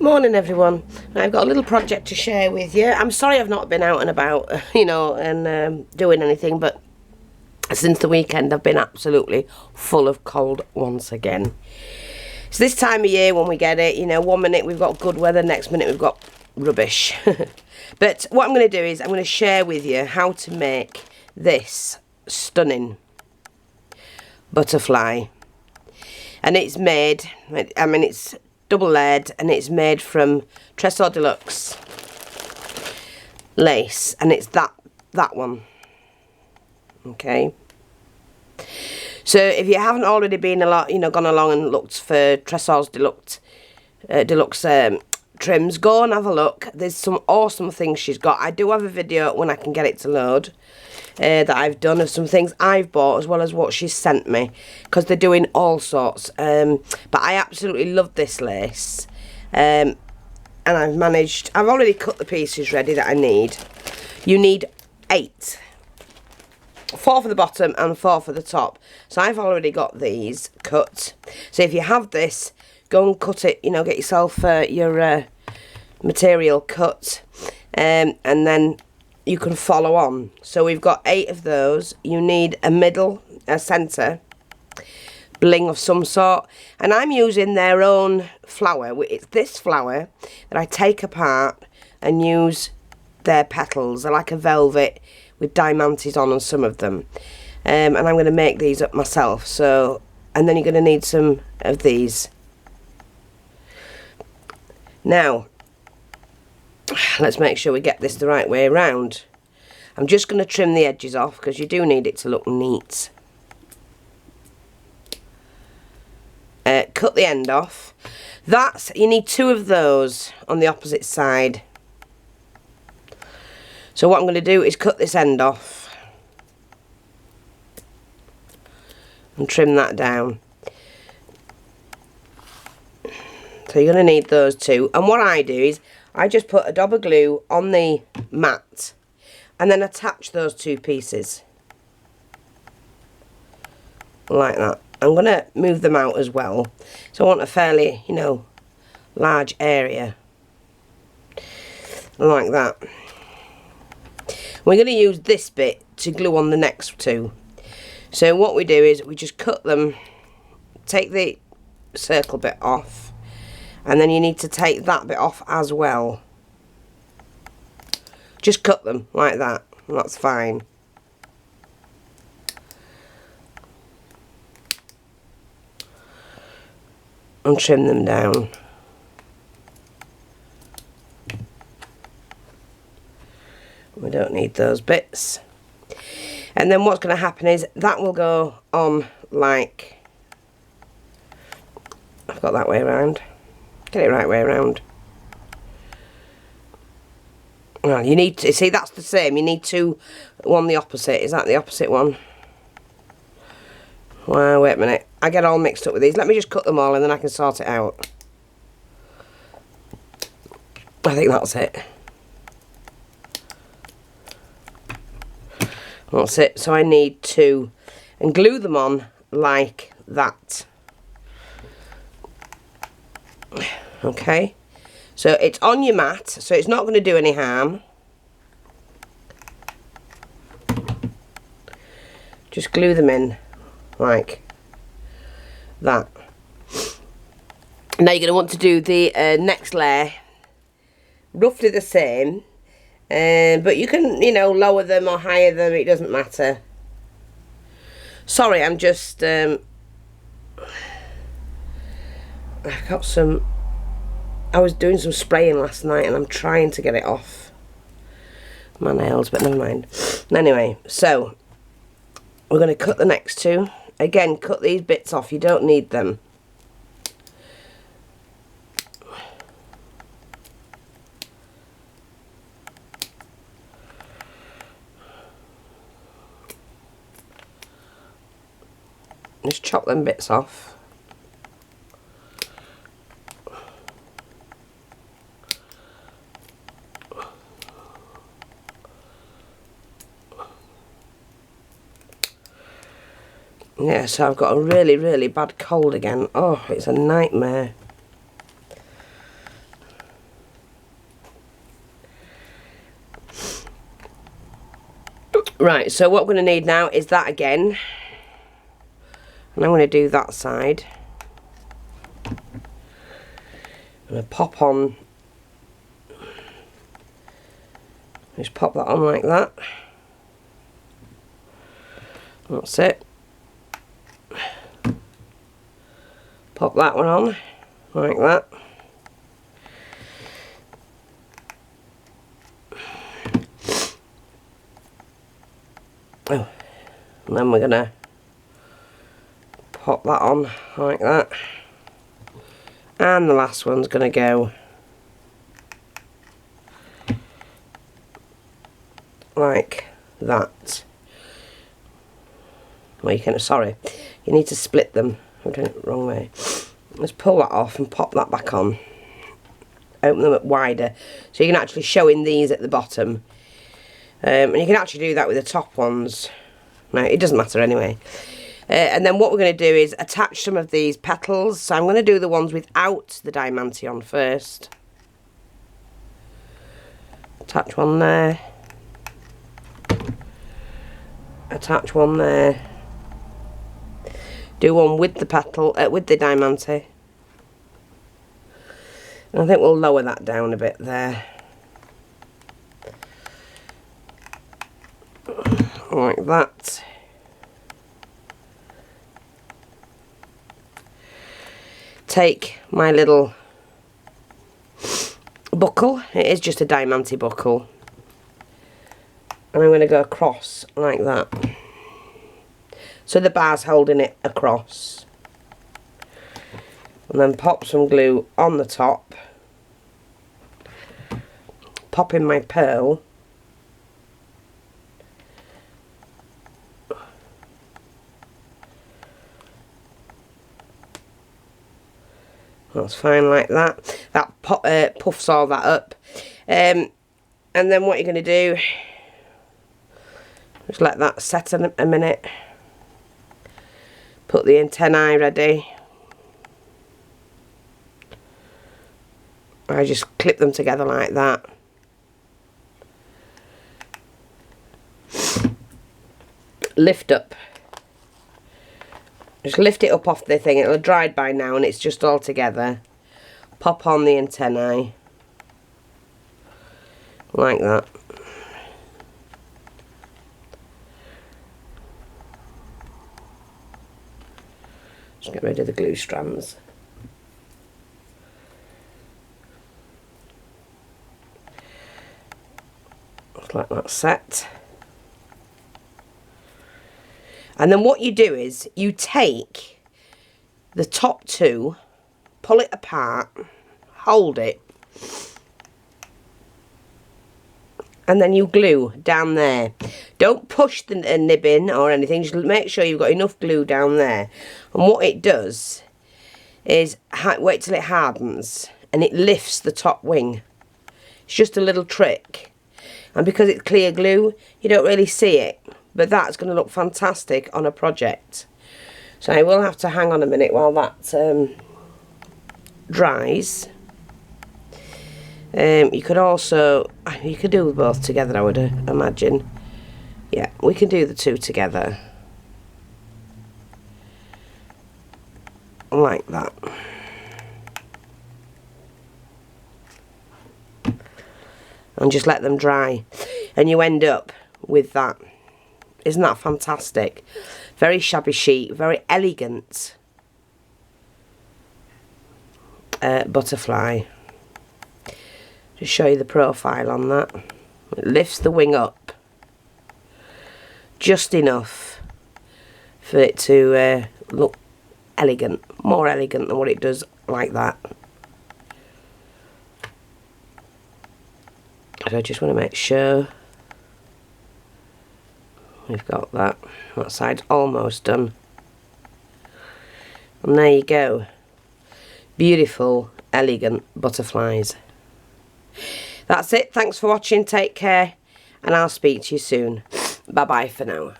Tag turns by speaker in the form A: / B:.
A: Morning everyone. I've got a little project to share with you. I'm sorry I've not been out and about, and doing anything, but since the weekend I've been absolutely full of cold once again. It's this time of year when we get it, 1 minute we've got good weather, next minute we've got rubbish. But what I'm going to do is I'm going to share with you how to make this stunning butterfly. And it's made, it's double layered, and it's made from Tresor Deluxe lace, and it's that one. Okay, so if you haven't already been gone along and looked for Tresor's deluxe trims, go and have a look. There's some awesome things she's got. I do have a video when I can get it to load that I've done of some things I've bought as well as what she's sent me, because they're doing all sorts. But I absolutely love this lace, and I've already cut the pieces ready that I need. You need 8, 4 for the bottom and 4 for the top. So I've already got these cut. So if you have this, go and cut it, get yourself your material cut, and then you can follow on. So we've got 8 of those. You need a centre bling of some sort, and I'm using their own flower. It's this flower that I take apart and use their petals. They're like a velvet with diamantes on some of them, and I'm going to make these up myself. So, and then you're going to need some of these. Now let's make sure we get this the right way around. I'm just going to trim the edges off because you do need it to look neat. Cut the end off. You need 2 of those on the opposite side. So what I'm going to do is cut this end off and trim that down. So you're going to need those 2. And what I do is I just put a dab of glue on the mat and then attach those 2 pieces like that. I'm going to move them out as well, so I want a fairly large area like that. We're going to use this bit to glue on the next 2. So what we do is we just cut them, take the circle bit off, and then you need to take that bit off as well. Just cut them like that, and that's fine. And trim them down. We don't need those bits. And then what's going to happen is that will go on like, I've got that way around. Get it right way around. Well, you need to see, that's the same. You need 2 on the opposite. Is that the opposite one? Well, wait a minute. I get all mixed up with these. Let me just cut them all and then I can sort it out. I think that's it. That's it. So I need 2 and glue them on like that. Okay. So it's on your mat, so it's not going to do any harm. Just glue them in like that. Now you're going to want to do the next layer roughly the same, but you can lower them or higher them, it doesn't matter. Sorry, I'm just I've got some, I was doing some spraying last night and I'm trying to get it off my nails, but never mind. Anyway, so we're going to cut the next 2. Again, cut these bits off, you don't need them. Just chop them bits off. Yeah, so I've got a really, really bad cold again. Oh, it's a nightmare. Right, so what we're going to need now is that again. And I'm going to do that side. I'm going to pop on. Just pop that on like that. That's it. Pop that one on like that. Oh, and then we're gonna pop that on like that, and the last one's gonna go like that. Well, you can, sorry, you need to split them. I'm doing it the wrong way. Let's pull that off and pop that back on. Open them up wider so you can actually show in these at the bottom. And you can actually do that with the top ones. No, it doesn't matter anyway. And then what we're going to do is attach some of these petals. So I'm going to do the ones without the diamante on first. Attach one there. Attach one there. Do one with the petal, with the diamante. And I think we'll lower that down a bit there. Like that. Take my little buckle. It is just a diamante buckle. And I'm going to go across like that. So the bar's holding it across. And then pop some glue on the top. Pop in my pearl. That's fine like that. That puffs all that up. And then what you're going to do, just let that set a minute. Put the antennae ready. I just clip them together like that. Lift up. Just lift it up off the thing. It'll have dried by now and it's just all together. Pop on the antennae. Like that. Just get rid of the glue strands. Just like that set. And then what you do is you take the top two, pull it apart, hold it, and then you glue down there. Don't push the nib in or anything, just make sure you've got enough glue down there. And what it does is wait till it hardens and it lifts the top wing. It's just a little trick. And because it's clear glue, you don't really see it. But that's going to look fantastic on a project. So I will have to hang on a minute while that dries. You could also, you could do both together, I would imagine. Yeah, we can do the two together. Like that. And just let them dry. And you end up with that. Isn't that fantastic? Very shabby chic, very elegant butterfly. Just show you the profile on that. It lifts the wing up just enough for it to look elegant, more elegant than what it does like that. So I just want to make sure we've got that side's almost done. And there you go. Beautiful, elegant butterflies. That's it. Thanks for watching. Take care. And I'll speak to you soon. Bye-bye for now.